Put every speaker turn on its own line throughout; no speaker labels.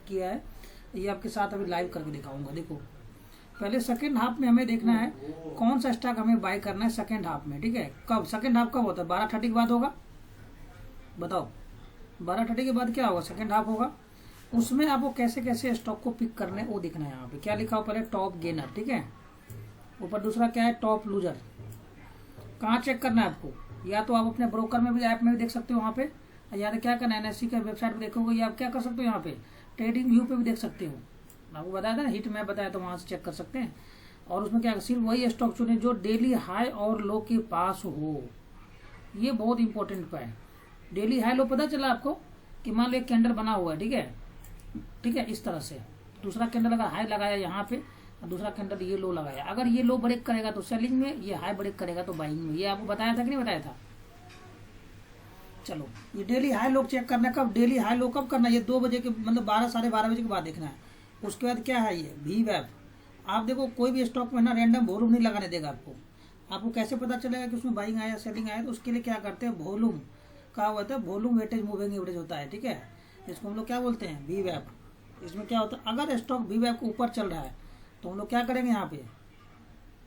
किया है, ये आपके साथ अभी लाइव करके दिखाऊंगा। देखो पहले सेकंड हाफ में हमें देखना है कौन सा स्टॉक हमें बाय करना है सेकंड हाफ में, ठीक है। कब सेकंड हाफ कब होता है? 12:30 के बाद होगा। बताओ 12:30 के बाद क्या होगा? सेकंड हाफ होगा। उसमें आपको कैसे कैसे स्टॉक को पिक करना है वो देखना है। यहाँ पे क्या लिखा हो? पहले टॉप गेनर, ठीक है। ऊपर दूसरा क्या है? Top loser. कहाँ चेक करना है आपको? या तो आप अपने ब्रोकर में भी, ऐप में भी देख सकते हो वहाँ पे, या तो क्या करना है NSE के वेबसाइट पे देखोगे, या आप क्या कर सकते हो यहाँ पे ट्रेडिंग व्यू पे भी देख सकते हो। आपको बताया था ना, हिट मैप बताया, तो वहाँ से चेक कर सकते हैं। और उसमें क्या, सिर्फ वही स्टॉक चुने जो डेली हाई और लो के पास हो। ये बहुत इंपॉर्टेंट है। डेली हाई लो पता चला आपको कि मान लो एक कैंडल बना हुआ है, ठीक है, ठीक है, इस तरह से। दूसरा कैंडल अगर हाई लगाया यहाँ पे और दूसरा कैंडल ये लो लगाया, अगर ये लो ब्रेक करेगा तो सेलिंग में, ये हाई ब्रेक करेगा तो बाइंग में। ये आपको बताया था कि नहीं बताया था? चलो ये डेली हाई लो चेक करना है। कब डेली हाई लो कब करना है? ये 2 बजे के, मतलब 12 साढ़े 12 बजे के बाद देखना है। उसके बाद क्या है? ये VWAP। आप देखो कोई भी स्टॉक में ना रैंडम वॉल्यूम नहीं लगाने देगा आपको। आपको कैसे पता चलेगा कि उसमें बाइंग आया सेलिंग आया? तो उसके लिए क्या करते हैं, वॉल्यूम का होता है, वॉल्यूम वेटेज मूविंग एवरेज होता है, ठीक है। इसको हम लोग क्या बोलते हैं? VWAP। इसमें क्या होता है, अगर स्टॉक VWAP के ऊपर चल रहा है तो हम लोग क्या करेंगे? यहाँ पे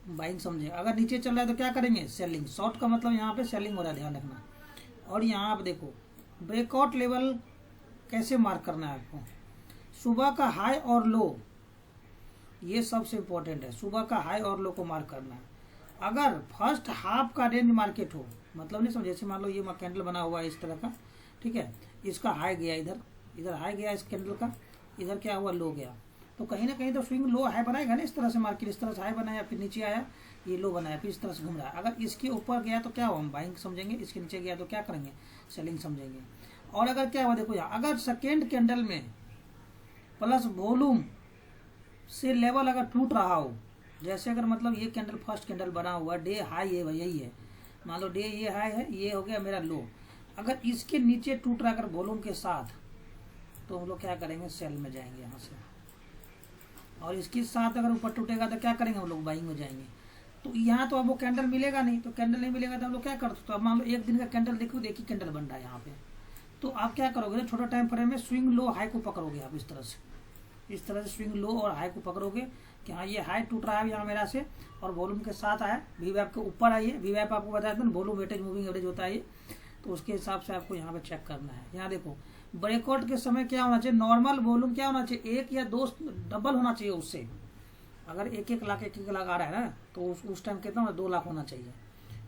बाइंग समझे। अगर नीचे चल रहा है तो क्या करेंगे? सेलिंग। शॉर्ट का मतलब यहाँ पे सेलिंग हो रहा है, ध्यान रखना। और यहाँ आप देखो ब्रेकआउट लेवल कैसे मार्क करना है आपको। सुबह का हाई और लो, ये सबसे इम्पोर्टेंट है। सुबह का हाई और लो को मार्क करना है। अगर फर्स्ट हाफ का रेंज मार्केट हो, मतलब नहीं समझे, जैसे मान लो ये कैंडल बना हुआ है इस तरह का, ठीक है, इसका हाई गया इधर, इधर हाई गया इस कैंडल का, इधर क्या हुआ? लो गया। तो कहीं ना कहीं तो स्विंग लो हाई बनाएगा ना। इस तरह से मार्केट इस तरह से हाई बनाया, फिर नीचे आया, ये लो बनाया, फिर इस तरह से घूम रहा है। अगर इसके ऊपर गया तो क्या हुआ? हम बाइंग समझेंगे। इसके नीचे गया तो क्या करेंगे? सेलिंग समझेंगे। और अगर क्या हुआ, देखो यहाँ अगर सेकेंड कैंडल में प्लस वॉल्यूम से लेवल अगर टूट रहा हो, जैसे अगर मतलब ये कैंडल फर्स्ट कैंडल बना हुआ, डे हाई ये यही है, मान लो डे ये हाई है, ये हो गया मेरा लो। अगर इसके नीचे टूट रहा अगर वॉल्यूम के साथ, तो हम लोग क्या करेंगे? सेल में जाएंगे यहाँ से। और इसके साथ अगर ऊपर टूटेगा तो क्या करेंगे? हम लोग बाइंग में जाएंगे। तो यहाँ तो अब वो कैंडल मिलेगा नहीं, तो कैंडल नहीं मिलेगा तो हम लोग क्या करते? तो अब मान लो एक दिन का कैंडल देखो, देखिए कैंडल बन रहा है यहाँ पे, तो आप क्या करोगे ना, छोटा टाइम फ्रेम में स्विंग लो हाई को पकड़ोगे आप इस तरह से। इस तरह से स्विंग लो और हाई को पकड़ोगे कि हाँ ये हाई टूट रहा है यहाँ मेरा से, और वॉल्यूम के साथ आया, VWAP के ऊपर आइए। VWAP आपको बताया था ना, वॉल्यूम वेटेज मूविंग एवरेज होता है ये। तो उसके हिसाब से आपको यहाँ पे चेक करना है। यहाँ देखो ब्रेकआउट के समय क्या होना चाहिए? नॉर्मल वॉल्यूम क्या होना चाहिए? 1 या 2 डबल होना चाहिए उससे। अगर 1-1 लाख आ रहा है ना, तो उस टाइम कितना होना? 2 लाख होना चाहिए,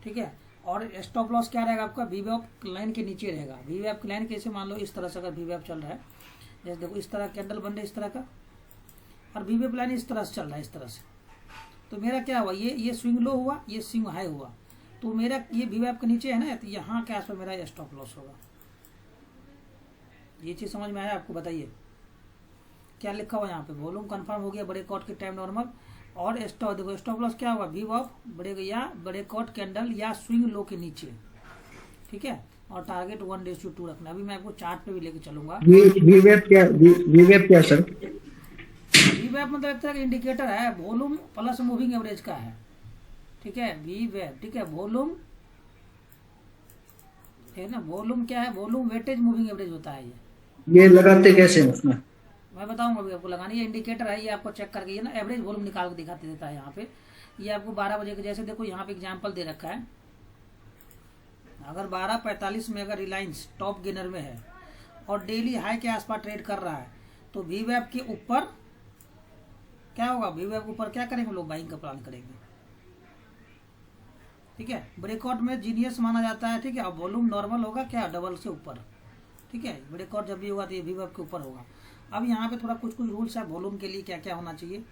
ठीक है। और स्टॉप लॉस क्या रहेगा आपका? VWAP लाइन के नीचे रहेगा। VWAP की लाइन कैसे? मान लो इस तरह से अगर VWAP चल रहा है, जैसे देखो इस तरह कैंडल बन रहा है इस तरह का, और VWAP लाइन इस तरह से चल रहा है इस तरह से, तो मेरा क्या हुआ? ये स्विंग लो हुआ, ये स्विंग हाई हुआ, तो मेरा ये VWAP के नीचे है ना, तो यहाँ के आसपास मेरा स्टॉप लॉस होगा। ये चीज समझ में आया आपको? बताइए क्या लिखा हुआ यहाँ पे? वॉल्यूम कंफर्म हो गया, ब्रेकआउट के टाइम नॉर्मल, और स्टॉप देखो स्टॉप लॉस क्या होगा? VWAP या ब्रेकआउट कैंडल या स्विंग लो के नीचे, ठीक है। और टारगेट 1:2 रखना। अभी मैं आपको चार्ट पे भी लेके चलूंगा।
VWAP क्या सर?
VWAP मतलब एक तरह का इंडिकेटर है, वॉल्यूम प्लस मूविंग एवरेज का है, ठीक है। VWAP, ठीक है, वॉल्यूम है ना। वॉल्यूम क्या है? वॉल्यूम वेटेज मूविंग एवरेज होता है
ये लगाते कैसे हैं उसमें?
मैं बताऊंगा अभी आपको लगाना। ये इंडिकेटर है, ये आपको चेक करके ये ना एवरेज वॉल्यूम निकाल के दिखाते देता है यहाँ पे। ये आपको 12 बजे के, जैसे देखो यहाँ पे एग्जांपल दे रखा है। अगर 12:45 में अगर रिलायंस टॉप गेनर में है और डेली हाई के आसपास ट्रेड कर रहा है, तो VWAP के ऊपर क्या होगा? VWAP के ऊपर क्या करेंगे लोग? बाइंग का प्लान करेंगे, ठीक है। ब्रेकआउट में जीनियस माना जाता है, ठीक है। अब वॉल्यूम नॉर्मल होगा क्या? डबल से ऊपर, ठीक है। ब्रेकआउट जब भी होगा तो ये VWAP के ऊपर होगा। अब यहाँ पे थोड़ा कुछ रूल्स है वॉल्यूम के लिए, क्या क्या होना चाहिए।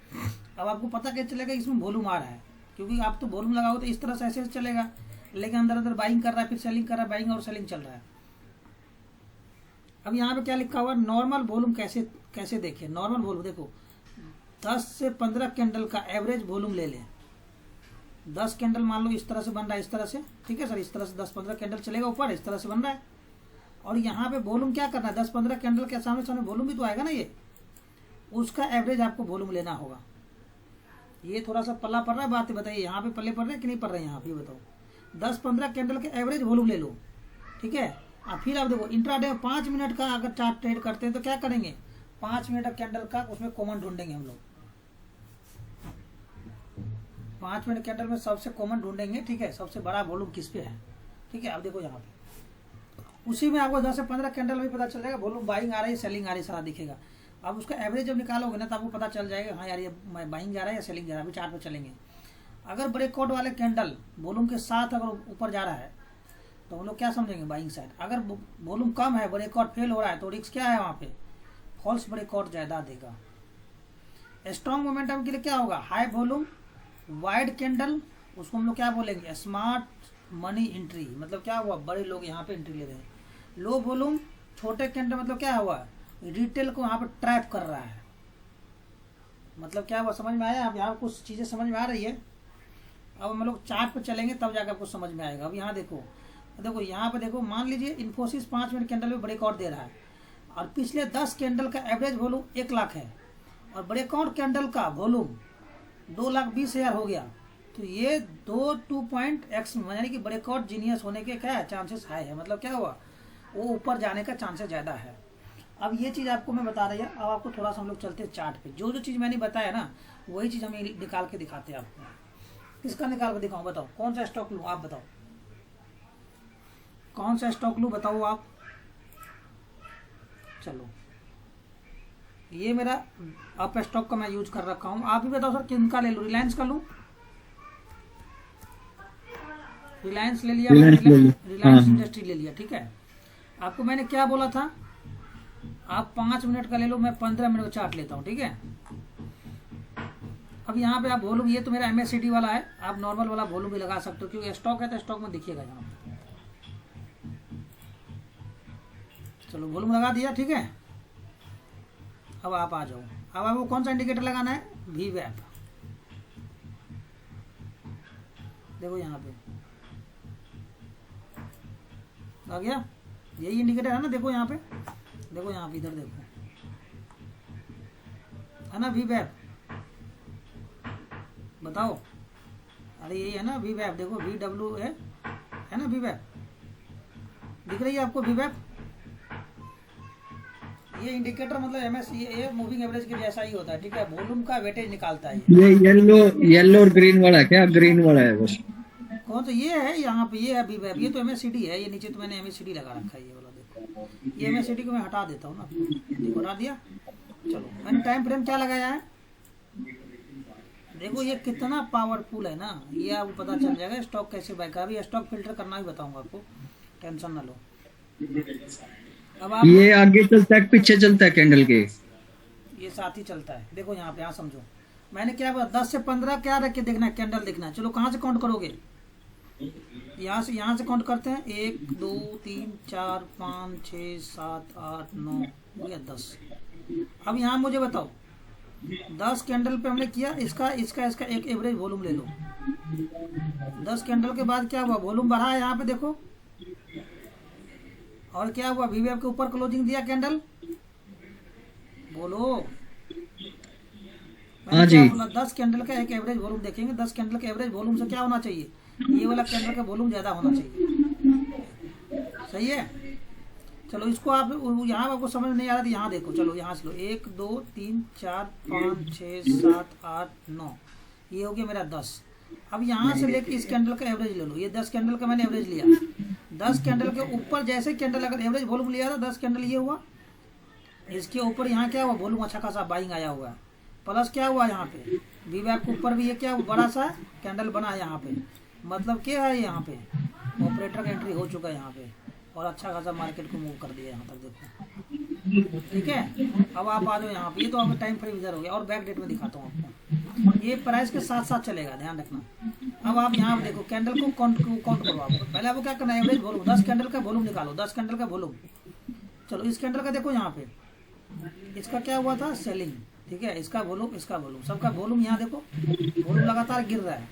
अब आपको पता कैसे चलेगा इसमें वॉल्यूम आ रहा है? क्योंकि आप तो वॉल्यूम लगाओ तो इस तरह से ऐसे चलेगा, लेकिन अंदर अंदर बाइंग कर रहा है, फिर सेलिंग कर रहा है, बाइंग और सेलिंग चल रहा है। अब यहाँ पे क्या लिखा हुआ? नॉर्मल वॉल्यूम कैसे देखें? नॉर्मल वॉल्यूम देखो 10 से 15 कैंडल का एवरेज वॉल्यूम ले लें। 10 कैंडल मान लो इस तरह से बन रहा है, इस तरह से, ठीक है सर, इस तरह से 10-15 कैंडल चलेगा ऊपर, इस तरह से बन रहा है। और यहाँ पे वॉल्यूम क्या करना है? 10-15 कैंडल के सामने सामने वॉल्यूम भी तो आएगा ना, ये उसका एवरेज आपको वॉल्यूम लेना होगा। ये थोड़ा सा पल्ला पड़ रहा है, बात बताइए यहाँ पे पल्ले पड़ रहे हैं कि नहीं पड़ रहे हैं? यहाँ पे बताओ 10-15 कैंडल के एवरेज वॉल्यूम ले लो, ठीक है। और फिर आप देखो इंट्राडे 5 मिनट का अगर चार्ट ट्रेड करते हैं तो क्या करेंगे? 5 मिनट कैंडल का उसमें कॉमन ढूंढेंगे हम लोग। 5 मिनट कैंडल में सबसे कॉमन ढूंढेंगे, ठीक है, सबसे बड़ा वॉल्यूम किस पे है, ठीक है। अब देखो यहाँ पे उसी में आपको 10 से 15 कैंडल में पता चल जाएगा वॉल्यूम बाइंग आ रही है सेलिंग आ रही है, सारा दिखेगा। अब उसका एवरेज जब निकालोगे ना तो आपको पता चल जाएगा हाँ यार ये बाइंग जा रहा है या सेलिंग जा रहा है। अभी चार्ट पे चलेंगे। अगर ब्रेकआउट वाले कैंडल वॉल्यूम के साथ अगर ऊपर जा रहा है तो हम लोग क्या समझेंगे, बाइंग साइड। अगर वॉल्यूम कम है, ब्रेकआउट फेल हो रहा है, तो रिस्क क्या है वहाँ पे, फॉल्स ब्रेकआउट ज्यादा देगा। स्ट्रॉन्ग मोमेंटम के लिए क्या होगा, हाई वॉल्यूम वाइड कैंडल, उसको हम लोग क्या बोलेंगे, स्मार्ट मनी एंट्री। मतलब क्या हुआ, बड़े लोग यहाँ पे एंट्री ले रहे हैं। लो वॉल्यूम छोटे कैंडल, मतलब क्या हुआ, रिटेल को यहाँ पे ट्रैप कर रहा है। मतलब क्या हुआ, समझ में आया। अब यहाँ कुछ चीजें समझ में आ रही है। अब हम लोग चार्ट पे चलेंगे तब जाकर आपको समझ में आएगा। अब यहाँ देखो यहाँ पे देखो, मान लीजिए इन्फोसिस 5 मिनट कैंडल में ब्रेकआउट दे रहा है और पिछले 10 कैंडल का एवरेज वॉल्यूम 1 लाख है और ब्रेकआउट कैंडल का वॉल्यूम 2,20,000 हो गया, तो ये 2.x यानी कि ब्रेकआउट जीनियस होने के क्या है, चांसेस हाई है। मतलब क्या हुआ, वो ऊपर जाने का चांसेस ज्यादा है। अब ये चीज आपको मैं बता रही है। अब आपको थोड़ा सा हम लोग चलते हैं चार्ट पे। जो जो चीज मैंने बताया ना वही चीज हम निकाल के दिखाते हैं आपको। किसका निकाल के दिखाऊं, बताओ कौन सा स्टॉक लूं, आप बताओ कौन सा स्टॉक लूं, बताओ आप। चलो ये मेरा अप स्टॉक का मैं यूज कर रखा हूं। आप भी बताओ सर किनका ले लूं, रिलायंस का लूं। रिलायंस ले लिया, रिलायंस इंडस्ट्री ले लिया, ठीक है। आपको मैंने क्या बोला था, आप 5 मिनट का ले लो, मैं 15 मिनट का चार्ट लेता हूँ, ठीक है। अब यहाँ पे आप वॉल्यूम, ये तो मेरा MACD वाला है, आप नॉर्मल वाला वॉल्यूम भी लगा सकते हो क्योंकि स्टॉक है तो स्टॉक में दिखिएगा यहाँ पे। चलो वॉल्यूम लगा दिया, ठीक है। अब आप आ जाओ। अब आपको कौन सा इंडिकेटर लगाना है, VWAP। देखो यहाँ पे आ गया, यही इंडिकेटर है ना। देखो यहाँ पे, देखो यहाँ पे, इधर देखो, है ना VWAP, बताओ। अरे यही है ना VWAP, देखो VW है ना VWAP, दिख रही है आपको VWAP। ये इंडिकेटर मतलब ये मूविंग एवरेज के जैसा ही होता है, ठीक है। वॉल्यूम का वेटेज निकालता है
ये येलो और ग्रीन वाला है क्या, ग्रीन वाला है बस।
कौन सा, ये है यहाँ पे, ये है VWAP। ये तो MACD है, ये नीचे तो मैंने MACD लगा रखा है, ये वाला देखो। ये MACD को मैं हटा देता हूँ ना, देखो हटा दिया। चलो मैंने टाइम फ्रेम क्या लगाया है, देखो ये कितना पावरफुल है ना, ये आपको पता चल जाएगा स्टॉक कैसे बाय करना। अभी स्टॉक फिल्टर करना भी बताऊंगा आपको, टेंशन ना लो। अब आप,
ये आगे चलता है पीछे चलता है कैंडल के,
ये साथ ही चलता है। देखो यहाँ पे, यहाँ समझो मैंने क्या बोला, 10 से 15 क्या रख के देखना है, कैंडल देखना है। चलो कहाँ से काउंट करोगे, यहाँ से काउंट करते हैं। 1 2 3 4 5 6 7 8 9 हो गया 10। अब यहाँ मुझे बताओ 10 कैंडल पे हमने किया, इसका एक एवरेज वॉल्यूम ले लो। 10 कैंडल के बाद क्या हुआ, वॉल्यूम बढ़ा है यहाँ पे देखो, और क्या हुआ, VWAP के ऊपर क्लोजिंग दिया कैंडल, बोलो।
हाँ जी।
10 कैंडल का एक एवरेज वॉल्यूम देखेंगे। 10 कैंडल के एवरेज वॉल्यूम से क्या होना चाहिए, ये वाला कैंडल का वॉल्यूम ज्यादा होना चाहिए, सही है। चलो इसको आप यहाँ आपको समझ नहीं आ रहा तो यहाँ देखो, चलो यहाँ से लो। 1 2 3 4 5 6 7 8 9, ये हो गया मेरा 10। अब यहाँ से लेके इस कैंडल का एवरेज ले लो। ये 10 कैंडल का मैंने एवरेज लिया। 10 कैंडल के ऊपर जैसे कैंडल अगर एवरेज वॉल्यूम लिया था, 10 कैंडल ये हुआ, इसके ऊपर यहाँ क्या हुआ, वॉल्यूम अच्छा खासा बाइंग आया हुआ है। प्लस क्या हुआ यहाँ पे, VWAP के ऊपर भी ये क्या हुआ, बड़ा सा कैंडल बना यहाँ पे। मतलब क्या है, यहाँ पे ऑपरेटर का एंट्री हो चुका है यहाँ पे, और अच्छा खासा मार्केट को मूव कर दिया यहाँ तक देखो, ठीक है। अब आप आ जाओ यहाँ पे, ये तो आपका टाइम फ्रेम इधर हो गया, और बैक डेट में दिखाता हूँ आपको। ये प्राइस के साथ साथ चलेगा, ध्यान रखना। अब आप यहाँ पे देखो कैंडल को काउंट करो आपको। पहले आपको क्या करना है, एवरेज वॉल्यूम, 10 कैंडल का वॉल्यूम निकालो, 10 कैंडल का वॉल्यूम। चलो इस कैंडल का देखो यहाँ पे, इसका क्या हुआ था, सेलिंग, ठीक है। इसका वॉल्यूम, इसका वॉल्यूम, सबका वॉल्यूम यहाँ देखो, वॉल्यूम लगातार गिर रहा है।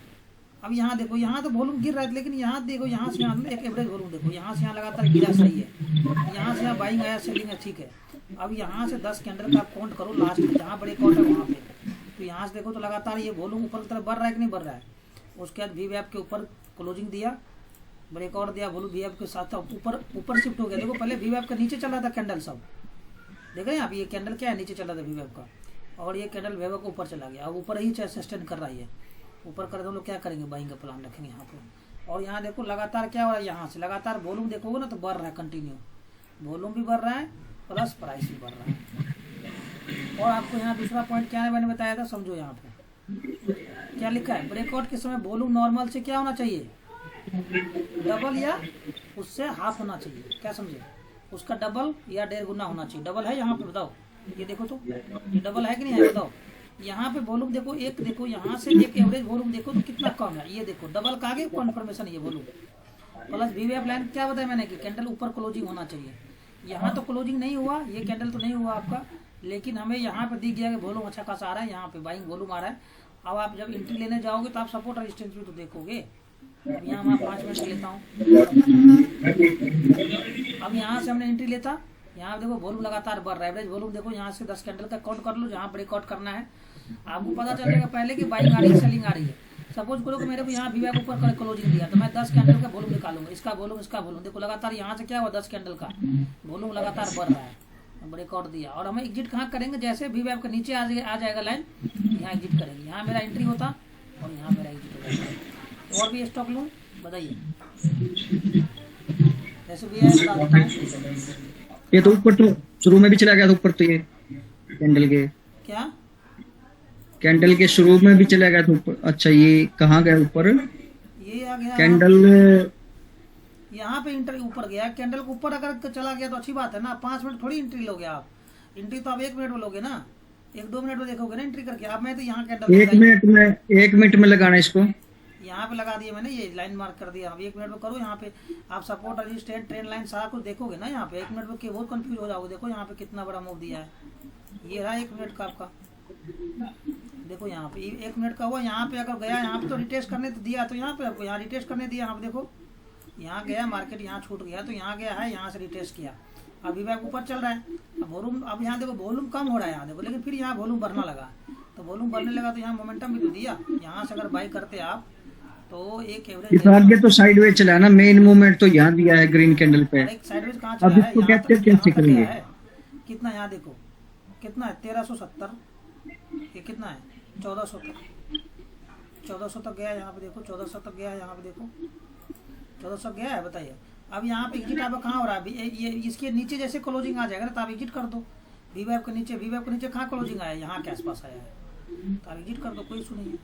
अब यहाँ देखो, यहाँ तो वॉल्यूम गिर रहा है, लेकिन यहाँ देखो, यहाँ से यहाँ एक एवरेज वॉल्यूम देखो, यहाँ से यहाँ लगातार गिरा, सही है। यहाँ से यहाँ बाइंग आया, सेलिंग है, ठीक है। अब यहाँ से 10 कैंडल का आप काउंट करो, लास्ट में जहाँ ब्रेकआउट है वहाँ पे, तो यहाँ से देखो तो लगातार ये वॉल्यूम ऊपर की तरफ बढ़ रहा है कि नहीं बढ़ रहा है। उसके बाद VWAP के ऊपर क्लोजिंग दिया, ब्रेकआउट दिया, वॉल्यूम VWAP के साथ ऊपर शिफ्ट हो गया। देखो पहले VWAP के नीचे चल रहा था कैंडल सब, देख रहे हैं आप, ये कैंडल क्या है, नीचे चला था वीवेब का, और ये कैंडल वीवेब को ऊपर चला गया, अब ऊपर ही सस्टेन कर रहा है, ऊपर कर, हम लोग क्या करेंगे, बाइंग का प्लान रखेंगे यहाँ पे। और यहाँ देखो लगातार क्या हो रहा है, यहाँ से लगातार वॉल्यूम देखोगे ना तो बढ़ रहा है कंटिन्यू, वॉल्यूम भी बढ़ रहा है प्लस प्राइस भी बढ़ रहा है। और आपको यहाँ दूसरा पॉइंट क्या है मैंने बताया था, समझो यहाँ पे क्या लिखा है, ब्रेकआउट के समय वॉल्यूम नॉर्मल से क्या होना चाहिए, डबल या उससे हाफ होना चाहिए, क्या समझे, उसका डबल या 1.5 गुना होना चाहिए। डबल है यहाँ पे, बताओ, ये देखो तो ये डबल है कि नहीं है, बताओ। यहाँ पे वॉल्यूम देखो, एक देखो यहाँ से एक एवरेज वॉल्यूम देखो तो कितना कम है, ये देखो डबल का आगे कन्फर्मेशन, ये वॉल्यूम प्लस वीवेब लाइन क्या बताया मैंने कि कैंडल ऊपर क्लोजिंग होना चाहिए। यहाँ तो क्लोजिंग नहीं हुआ, ये कैंडल तो नहीं हुआ आपका, लेकिन हमें यहाँ पे दिख गया कि वॉल्यूम अच्छा खासा आ रहा है, यहाँ पे बाइंग वॉल्यूम आ रहा है। अब आप जब एंट्री लेने जाओगे तो आप सपोर्ट रेजिस्टेंस भी तो देखोगे। अब यहाँ मैं 5 मिनट लेता हूँ, अब यहाँ से हमने एंट्री लेता, यहाँ देखो वॉल्यूम लगातार बढ़ रहा है, एवरेज वॉल्यूम देखो यहाँ से 10 कैंडल का काउंट कर लो, जहाँ ब्रेकआउट करना है आपको पता चलेगा पहले कि बाइंग आ रही है सेलिंग आ रही है। सपोज करो कि मेरे को यहाँ वीवेब ऊपर क्लोजिंग दिया तो मैं 10 कैंडल का वॉल्यूम निकालूंगा, इसका वॉल्यूम इसका वॉल्यूम देखो लगातार यहाँ से क्या हुआ, 10 कैंडल का वॉल्यूम लगातार बढ़ रहा है, ब्रेकआउट दिया। और हमें एग्जिट कहाँ करेंगे, जैसे वीवेब के नीचे आ जाएगा लाइन, यहाँ एग्जिट करेंगे, यहाँ मेरा एंट्री होता और यहाँ मेरा एग्जिट हो जाएगा। और भी स्टॉक लूँ बताइए, जैसे भी है
ये तो ऊपर तो शुरू में भी चला गया था ऊपर, तो ये कैंडल के
क्या
कैंडल के शुरू में भी चला गया था ऊपर। अच्छा ये कहाँ गया ऊपर,
ये आ गया
कैंडल
यहाँ पे एंट्री ऊपर गया, कैंडल के ऊपर अगर चला गया तो अच्छी बात है ना, 5 मिनट थोड़ी एंट्री लोगे आप, एंट्री तो आप 1 मिनट में लोगे ना, 1-2 मिनट में देखोगे ना एंट्री करके। अब मैं तो यहाँ कैंडल
1 मिनट में लगाना इसको,
यहाँ पे लगा दिया मैंने, ये लाइन मार्क कर दिया। अब 1 मिनट में करो, यहाँ पे आप सपोर्ट रेजिस्टेंस ट्रेंड लाइन सारा कुछ देखोगे ना, यहाँ पे 1 मिनट में बहुत कंफ्यूज हो जाओगे। देखो यहाँ पे कितना बड़ा मूव दिया है, ये रहा 1 मिनट का आपका, देखो यहाँ पे 1 मिनट का हुआ, यहाँ पे अगर गया, यहाँ पे तो रिटेस्ट करने तो दिया, तो यहाँ पे आपको यहाँ रिटेस्ट करने दिया, यहाँ पे देखो यहाँ गया मार्केट, यहाँ छूट गया तो यहाँ गया है, यहाँ से रिटेस्ट किया, अब वीवेब ऊपर चल रहा है, अब वॉल्यूम, अब यहाँ देखो वॉल्यूम कम हो रहा है यहाँ देखो, लेकिन फिर यहाँ वॉल्यूम बढ़ना लगा, तो वॉल्यूम बढ़ने लगा तो यहाँ मोमेंटम भी तो दिया, यहाँ से अगर बाई करते आप तो एक एवरेज
आगे तो साइडवेज चला ना, मेन मूवमेंट तो यहाँ दिया है ग्रीन कैंडल पे,
साइडवेज कहाँ
अब
चला
इसको
है,
कैसे करेंगे,
कितना यहाँ देखो कितना है 1370, ये कितना है 1400 तक, 1400 तक गया यहाँ पे देखो, 1400 तक गया है यहाँ पे देखो, 1400 गया है, बताइए। अब यहाँ पे एग्जिट आपका कहाँ हो रहा है, ये इसके नीचे जैसे क्लोजिंग आ जाएगा ना तो आप एग्जिट कर दो, वीवेब के नीचे कहाँ क्लोजिंग आया, यहाँ के आसपास आया है तो आप एग्जिट कर दो, कोई इशू नहीं है।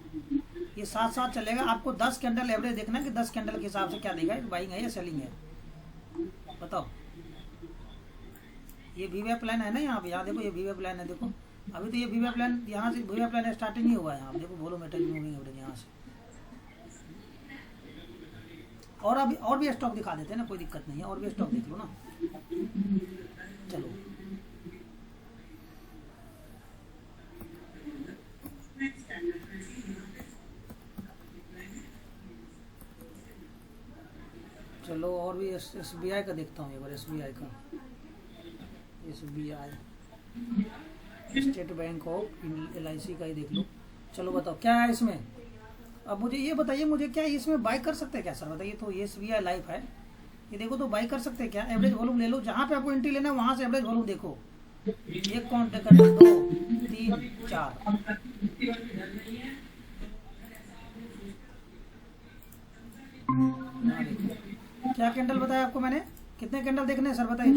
ये साथ साथ चलेगा, आपको 10 कैंडल एवरेज देखना है कि 10 कैंडल के हिसाब से क्या देगा, बाइंग है या सेलिंग है, बताओ। ये वीवेब प्लान है ना यहाँ पे, यहाँ देखो ये वीवेब प्लान है, देखो अभी तो ये वीवेब प्लान यहाँ से वीवेब प्लान स्टार्टिंग ही हुआ है, यहाँ देखो वॉल्यूमेट्रिक मूविंग एवरेज यहाँ से। और अभी और भी स्टॉक दिखा देते हैं ना, कोई दिक्कत नहीं है, और भी स्टॉक देख लो ना, चलो चलो और भी SBI का देखता हूँ एक बार, SBI state bank of LIC का ही देख लो। चलो बताओ क्या है इसमें, अब मुझे ये बताइए, मुझे क्या इसमें बाई कर सकते हैं क्या सर, बताइए। तो ये SBI लाइफ है, ये देखो तो बाई कर सकते हैं क्या, एवरेज वॉल्यूम ले लो, जहाँ पे आपको एंट्री लेना है वहाँ से एवरेज वॉल्यूम देखो, 1 काउंट कर 2 3 4, क्या कैंडल बताया आपको मैंने, कितने कैंडल देखने हैं सर बताइए,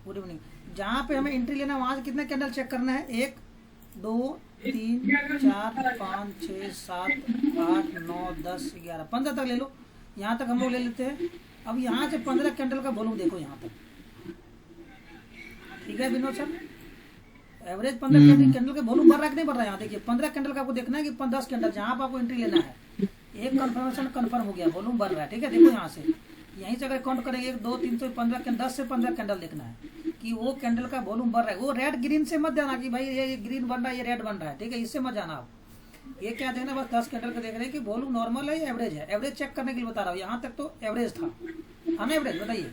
गुड इवनिंग। जहाँ पे हमें एंट्री लेना है वहाँ से कितने कैंडल चेक करना है, 1 2 3 4 5 6 7 8 9 10 11 15 तक ले लो, यहाँ तक हम लोग ले लेते हैं। अब यहाँ से 15 कैंडल का वॉल्यूम देखो यहाँ तक, ठीक है विनोद सर, एवरेज 15 कैंडल का वॉल्यूम बढ़ रहा है कि नहीं बढ़ रहा है, यहाँ देखिए 15 कैंडल का आपको देखना है कि 10 कैंडल जहाँ पर आपको एंट्री लेना है, एक कंफर्मेशन कंफर्म हो गया, वॉल्यूम बढ़ रहा है, ठीक है। देखो यहाँ से यहीं से अगर काउंट करेंगे 1 2 3 तो 15 10 से 15 कैंडल देखना है कि वो कैंडल का वॉल्यूम बढ़ रहा है, वो रेड ग्रीन से मत जाना कि भाई ये ग्रीन बन रहा है ये रेड बन रहा है, ठीक है, इससे मत जाना आप। ये क्या देखना, बस 10 कैंडल का देख रहे हैं कि वॉल्यूम नॉर्मल है या एवरेज है, एवरेज चेक करने के लिए बता रहा हूँ। यहाँ तक तो एवरेज था ना, एवरेज बताइए।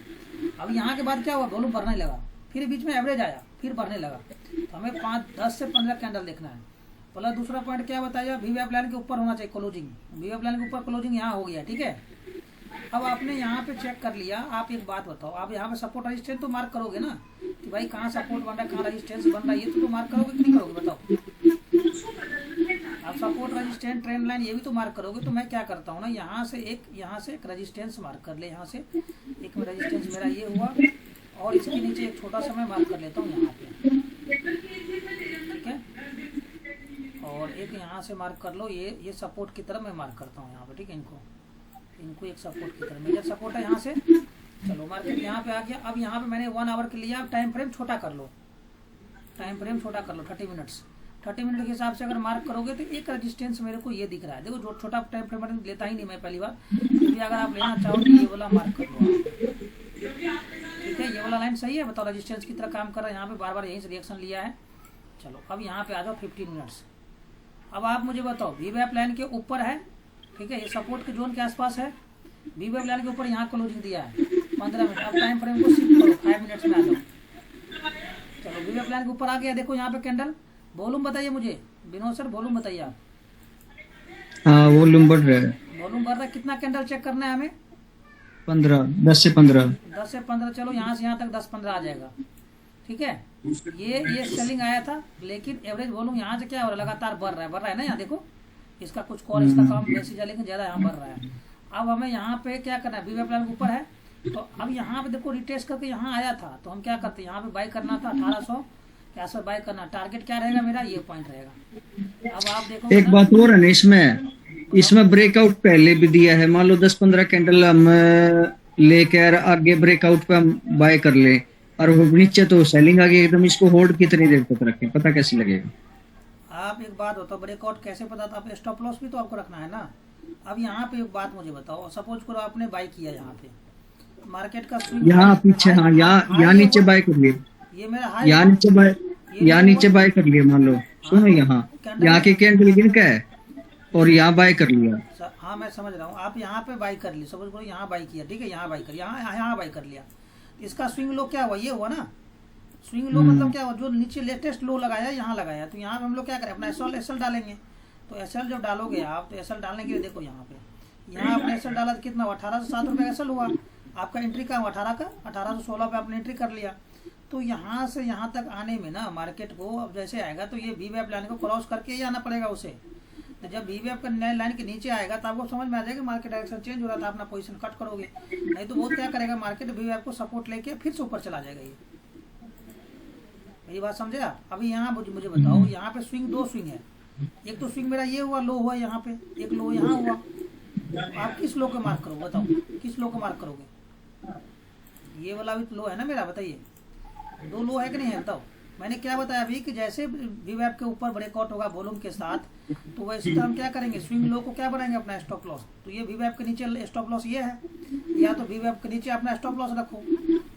अब यहाँ के बाद क्या हुआ, वॉल्यूम बढ़ने लगा, फिर बीच में एवरेज आया, फिर बढ़ने लगा, तो हमें 10 से 15 कैंडल देखना है। प्लस दूसरा पॉइंट क्या बताया, वीवेब लाइन के ऊपर होना चाहिए क्लोजिंग, वीवेब लाइन के ऊपर क्लोजिंग यहाँ हो गया, ठीक है। अब आपने यहाँ पे चेक कर लिया, आप एक बात बताओ, आप यहाँ पे सपोर्ट रेजिस्टेंस तो मार्क करोगे ना कि भाई कहाँ सपोर्ट बन रहा है, कहाँ रेजिस्टेंस बन रहा है, ये तो मार्क करोगे कि नहीं करोगे बताओ। आप सपोर्ट रेजिस्टेंस ट्रेंड लाइन ये भी तो मार्क करोगे। तो मैं क्या करता हूँ ना, यहाँ से एक रेजिस्टेंस मार्क कर ले, यहाँ से एक रेजिस्टेंस मेरा ये हुआ और इसके नीचे एक छोटा सा मैं मार्क कर लेता हूँ यहाँ पे, ठीक है। और एक यहाँ से मार्क कर लो, ये सपोर्ट की तरफ मैं मार्क करता हूँ यहाँ पे, ठीक है। इनको एक सपोर्ट की तरफ, मेजर सपोर्ट है यहाँ से। चलो मार्केट यहाँ पे आ गया। अब यहाँ पे मैंने 1 आवर के लिया, टाइम फ्रेम छोटा कर लो, टाइम फ्रेम छोटा कर लो 30 मिनट्स। 30 मिनट के हिसाब से अगर मार्क करोगे तो एक रेजिस्टेंस मेरे को ये दिख रहा है। देखो जो छोटा टाइम फ्रेम लेता ही नहीं मैं पहली बार, क्योंकि अगर आप लेना चाहो तो ये वाला मार्क कर लो, ठीक है। ये वाला लाइन सही है, बताओ रेजिस्टेंस की तरह काम कर रहा है। यहाँ पे बार बार यहीं से रिएक्शन लिया है। चलो अब यहाँ पे आ जाओ 15 मिनट्स। अब आप मुझे बताओ वीवैप लाइन के ऊपर है, ठीक है, ये सपोर्ट के जोन के आसपास है। वीवैप लाइन के ऊपर यहाँ क्लोजिंग दिया है 15 मिनट। अब टाइम फ्रेम को शिफ्ट करो, 5 मिनट्स में आ जाओ। चलो वीवैप लाइन के ऊपर आ गया, देखो यहाँ पे कैंडल। वॉल्यूम बताइए मुझे विनोद सर, वॉल्यूम बताइए आप।
हाँ वॉल्यूम बढ़ रहा है,
वॉल्यूम बढ़ रहा है। कितना कैंडल चेक करना है हमें?
15, 10 से 15।
10 से 15। चलो यहाँ से यहाँ तक 10-15 आ जाएगा, ठीक है। ये सेलिंग आया था, लेकिन एवरेज वॉल्यूम यहाँ से क्या हो रहा है, लगातार बढ़ रहा है ना। यहाँ देखो इसका कुछ कॉल, इसका काम बेसिस है, लेकिन ज्यादा यहाँ बढ़ रहा है। अब हमें यहाँ पे क्या करना है, वीवैप लाइन के ऊपर है। तो अब यहाँ पे देखो रिटेस्ट करके यहाँ आया था, तो हम क्या करते हैं, यहाँ पे बाई करना था 1800 के आसपास बाई करना। टारगेट क्या रहेगा मेरा, ये पॉइंट रहेगा। अब आप देखो
एक बात और है ना, इसमें ब्रेकआउट पहले भी दिया है। मान लो 10-15 कैंडल हम लेकर आगे ब्रेकआउट पे हम बाय कर ले और वो नीचे तो सेलिंग आ गई एकदम, इसको होल्ड कितनी देर तक रखें, पता कैसे लगेगा?
आप एक बात बताओ, ब्रेकआउट कैसे पता था? आप स्टॉप लॉस भी तो आपको रखना है ना। अब यहाँ पे एक बात मुझे बताओ, सपोज करो आपने बाय किया यहाँ पे, मार्केट का स्विंग
यहाँ पीछे, हाँ यहाँ नीचे बाय कर लिए,
ये मेरा हाई,
यहाँ नीचे बाय कर लिया। मान लो सुनो, यहाँ के कैंडल गिन का है और यहाँ बाय कर लिया।
हाँ मैं समझ रहा हूँ, आप यहाँ पे बाई कर ली, सपोज करो यहाँ बाई किया, ठीक है, यहाँ बाई कर, यहाँ बाई कर लिया। इसका स्विंग लो क्या हुआ, ये हुआ ना। स्विंग लो मतलब क्या हुआ, जो नीचे लेटेस्ट लो लगाया यहाँ लगाया, तो यहाँ पे हम लोग क्या करें, अपना एसएल डालेंगे। तो एसएल जब डालोगे आप, तो एसएल डालने के लिए देखो यहाँ आपने एसएल डाला तो कितना हुआ, 1807 रुपये एसएल हुआ आपका। एंट्री का 1816 पे आपने एंट्री कर लिया। तो यहाँ से यहाँ तक आने में ना मार्केट को, अब जैसे आएगा तो ये वीवैप लाइन को क्रॉस करके ही आना पड़ेगा उसे। तो जब वीवैप का लाइन के नीचे आएगा तो आपको समझ में आ जाएगा मार्केट डायरेक्शन चेंज हो रहा था, अपना पोजीशन कट करोगे। नहीं तो वो क्या करेगा, मार्केट वीवैप को सपोर्ट लेके फिर से ऊपर चला जाएगा। ये मेरी बात समझे आप? अभी यहाँ मुझे बताओ, यहाँ पे स्विंग 2 स्विंग है। एक तो स्विंग मेरा ये हुआ, लो हुआ यहाँ पे, एक लो यहाँ हुआ। आप किस लो को मार्क करोगे बताओ, किस लो को मार्क करोगे? ये वाला भी तो लो है ना मेरा, बताइए। 2 लो है कि नहीं है बताओ। मैंने क्या बताया अभी कि जैसे वीवैप के ऊपर ब्रेकआउट होगा वॉल्यूम के साथ, तो वैसे तो हम क्या करेंगे, स्विंग लो को क्या बनाएंगे, अपना स्टॉप लॉस। तो ये वीवैप के नीचे स्टॉप लॉस ये है, या तो वीवैप के नीचे अपना स्टॉप लॉस रखो।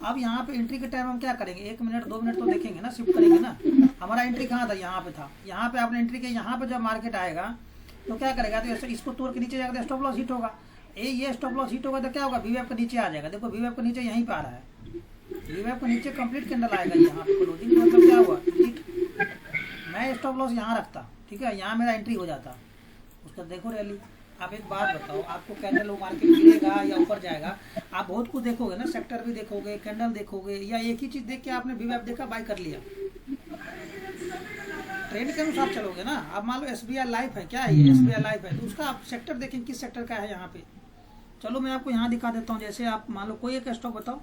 अब यहाँ पे एंट्री के टाइम हम क्या करेंगे, 1 मिनट 2 मिनट तो देखेंगे ना, शिफ्ट करेंगे ना। हमारा एंट्री कहाँ था, यहाँ पे था। यहाँ पे आपने एंट्री किया, यहाँ पे जब मार्केट आएगा तो क्या करेगा, तो इसको तोड़ के नीचे जाएगा तो स्टॉप लॉस हिट होगा। ये स्टॉप लॉस हिट होगा तो क्या होगा, वीवैप के नीचे आ जाएगा। देखो वीवैप के नीचे यहीं पे आ रहा है, वीवैप के नीचे कंप्लीट कैंडल आएगा यहाँ पे क्लोजिंग, मतलब क्या हुआ हिट। मैं स्टॉप लॉस यहाँ रखता, ठीक है, यहाँ मेरा एंट्री हो जाता उसका। देखो रैली, आप एक बात बताओ, आपको कैंडल मार्केट गिरेगा या ऊपर जाएगा, आप बहुत कुछ देखोगे ना, सेक्टर भी देखोगे, कैंडल देखोगे, या एक ही चीज देख के आपने वीवैप देखा बाय कर लिया। ट्रेंड के अनुसार चलोगे ना। अब मान लो एसबीआई लाइफ है, क्या है ये एसबीआई लाइफ है, तो उसका आप सेक्टर देखें किस सेक्टर का है यहाँ पे। चलो मैं आपको यहाँ दिखा देता हूँ। जैसे आप मान लो कोई एक स्टॉक बताओ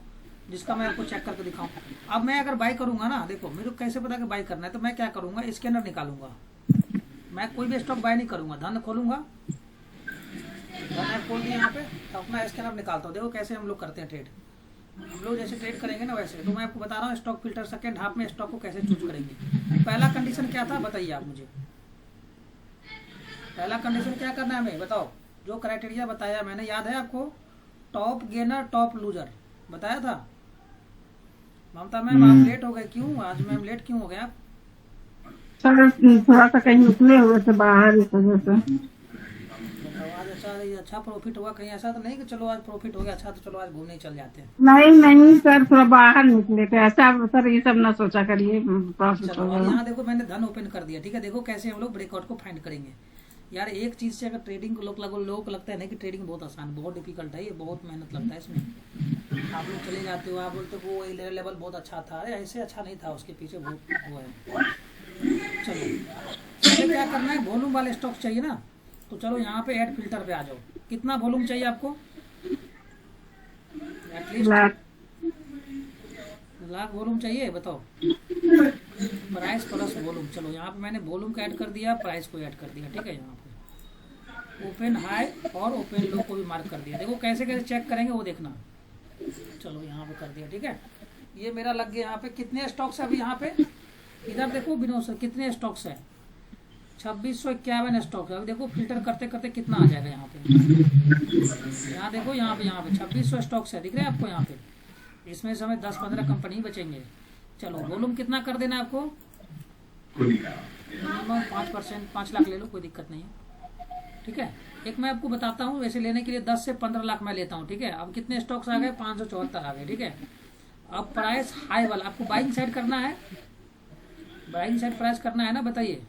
जिसका मैं आपको चेक करके दिखाऊं। अब मैं अगर बाय करूंगा ना, देखो मेरे को कैसे पता कि बाय करना है, तो मैं क्या करूंगा, स्कैनर निकालूंगा। मैं कोई भी स्टॉक बाय नहीं करूंगा, धन खोलूंगा, धन ऐप खोल दिया यहाँ पे, तो अपना स्कैनर निकालता हूँ। देखो कैसे हम लोग करते हैं ट्रेड। हम लोग जैसे ट्रेड करेंगे ना वैसे, तो मैं आपको बता रहा हूँ स्टॉक फिल्टर सेकंड हाफ में स्टॉक को कैसे चूज करेंगे। पहला कंडीशन क्या था बताइए आप मुझे, पहला कंडीशन क्या करना है हमें बताओ। जो क्राइटेरिया बताया मैंने, याद है आपको, टॉप गेनर टॉप लूजर बताया था। ममता मैम आप लेट हो गए, क्यों आज मैम लेट क्यों हो गए आप?
सर थोड़ा सा कहीं निकले हुए थे बाहर, इस वजह से।
आज अच्छा प्रॉफिट हुआ कहीं? ऐसा तो नहीं कि चलो आज प्रॉफिट हो गया, अच्छा तो चलो आज घूमने चल जाते हैं।
नहीं सर, थोड़ा बाहर निकले थे, ऐसा सर ये सब ना सोचा करिए प्रॉफिट
चलो। और यहाँ देखो मैंने धन ओपन कर दिया, ठीक है। देखो कैसे हम लोग ब्रेकआउट को फाइंड करेंगे। यार एक चीज से अगर ट्रेडिंग को लोगों को लगता है ना कि ट्रेडिंग बहुत आसान, बहुत डिफिकल्ट है, ये बहुत मेहनत लगता है इसमें। आप लोग चले जाते हो, आप बोलते हो वो लेवल बहुत अच्छा था, अरे ऐसे अच्छा नहीं था, उसके पीछे बहुत वो है। चलो पहले क्या करना है, वॉल्यूम वाले स्टॉक चाहिए ना, तो चलो यहाँ पे ऐड फिल्टर पे आ जाओ। कितना वॉल्यूम चाहिए आपको? एटलीस्ट
लाख
लाख वॉल्यूम चाहिए, बताओ। प्राइस प्लस वॉल्यूम, चलो यहाँ पे मैंने वॉल्यूम को ऐड कर दिया, प्राइस को ऐड कर दिया, ठीक है। यहाँ पे ओपन हाई और ओपन लो को भी मार्क कर दिया। देखो कैसे कैसे चेक करेंगे वो देखना। चलो यहाँ पे कर दिया, ठीक है। ये मेरा लग गया। यहाँ पे कितने स्टॉक्स है अभी? यहाँ पे इधर देखो विनोद सर कितने स्टॉक्स है? 2651 स्टॉक है। अभी देखो फिल्टर करते करते कितना आ जाएगा यहाँ पे। यहाँ देखो, यहाँ पे 2600 स्टॉक्क्स है, दिख रहे हैं आपको यहाँ पे। इसमें से हमें 10-15 कंपनी बचेंगे। चलो वॉल्यूम कितना कर देना है आपको? मिनिमम 5%, 5 लाख ले लो, कोई दिक्कत नहीं है, ठीक है। एक मैं आपको बताता हूँ, वैसे लेने के लिए 10 से 15 लाख मैं लेता हूँ, ठीक है। अब कितने स्टॉक्स आ गए? 574 आ गए, ठीक है। अब प्राइस हाई वाला आपको बाइंग साइड करना है, बाइंग साइड प्राइस करना है ना, बताइए